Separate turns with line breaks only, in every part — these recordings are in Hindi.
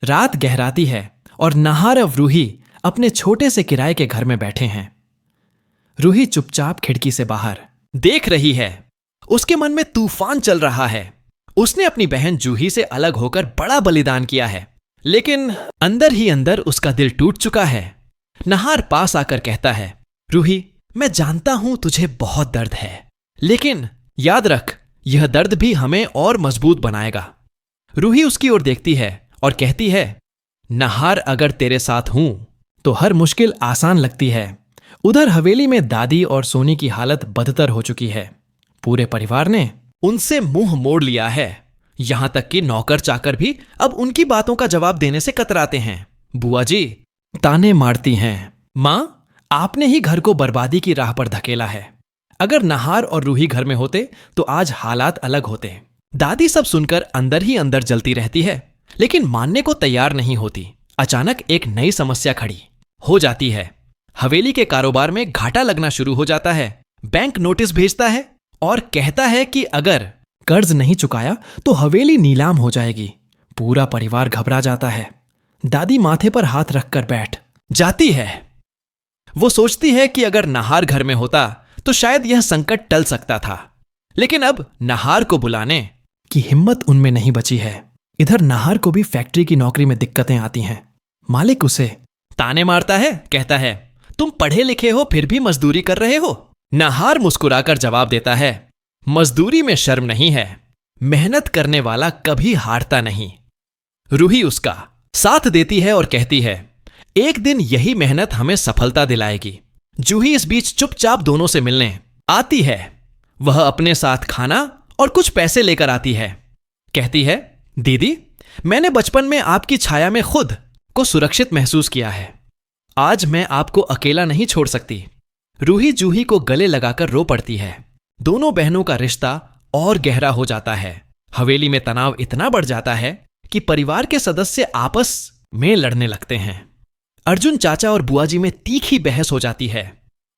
रात गहराती है और नहार और रूही अपने छोटे से किराए के घर में बैठे हैं। रूही चुपचाप खिड़की से बाहर देख रही है। उसके मन में तूफान चल रहा है। उसने अपनी बहन जूही से अलग होकर बड़ा बलिदान किया है, लेकिन अंदर ही अंदर उसका दिल टूट चुका है। नहार पास आकर कहता है, रूही, मैं जानता हूं तुझे बहुत दर्द है, लेकिन याद रख, यह दर्द भी हमें और मजबूत बनाएगा। रूही उसकी ओर देखती है और कहती है, नहार, अगर तेरे साथ हूं तो हर मुश्किल आसान लगती है। उधर हवेली में दादी और सोनी की हालत बदतर हो चुकी है। पूरे परिवार ने उनसे मुंह मोड़ लिया है। यहां तक कि नौकर चाकर भी अब उनकी बातों का जवाब देने से कतराते हैं। बुआ जी ताने मारती हैं, मां, आपने ही घर को बर्बादी की राह पर धकेला है। अगर नहार और रूही घर में होते तो आज हालात अलग होते। दादी सब सुनकर अंदर ही अंदर जलती रहती है, लेकिन मानने को तैयार नहीं होती। अचानक एक नई समस्या खड़ी हो जाती है। हवेली के कारोबार में घाटा लगना शुरू हो जाता है। बैंक नोटिस भेजता है और कहता है कि अगर कर्ज नहीं चुकाया तो हवेली नीलाम हो जाएगी। पूरा परिवार घबरा जाता है। दादी माथे पर हाथ रखकर बैठ जाती है। वो सोचती है कि अगर नहार घर में होता तो शायद यह संकट टल सकता था, लेकिन अब नहार को बुलाने की हिम्मत उनमें नहीं बची है। इधर नहार को भी फैक्ट्री की नौकरी में दिक्कतें आती हैं। मालिक उसे ताने मारता है, कहता है, तुम पढ़े लिखे हो फिर भी मजदूरी कर रहे हो। नहार मुस्कुराकर जवाब देता है, मजदूरी में शर्म नहीं है, मेहनत करने वाला कभी हारता नहीं। रूही उसका साथ देती है और कहती है, एक दिन यही मेहनत हमें सफलता दिलाएगी। जूही इस बीच चुपचाप दोनों से मिलने आती है। वह अपने साथ खाना और कुछ पैसे लेकर आती है। कहती है, दीदी, मैंने बचपन में आपकी छाया में खुद को सुरक्षित महसूस किया है। आज मैं आपको अकेला नहीं छोड़ सकती। रूही जूही को गले लगाकर रो पड़ती है। दोनों बहनों का रिश्ता और गहरा हो जाता है। हवेली में तनाव इतना बढ़ जाता है कि परिवार के सदस्य आपस में लड़ने लगते हैं। अर्जुन चाचा और बुआ जी में तीखी बहस हो जाती है।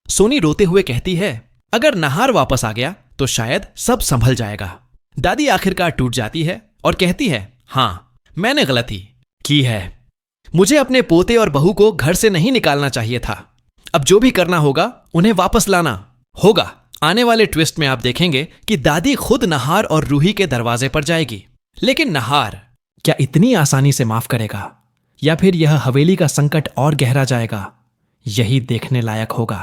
सोनी रोते हुए कहती है, अगर नहार वापस आ गया तो शायद सब संभल जाएगा। दादी आखिरकार टूट जाती है और कहती है, हां, मैंने गलती की है। मुझे अपने पोते और बहू को घर से नहीं निकालना चाहिए था। अब जो भी करना होगा उन्हें वापस लाना होगा। आने वाले ट्विस्ट में आप देखेंगे कि दादी खुद नहार और रूही के दरवाजे पर जाएगी। लेकिन नहार क्या इतनी आसानी से माफ करेगा, या फिर यह हवेली का संकट और गहरा जाएगा? यही देखने लायक होगा।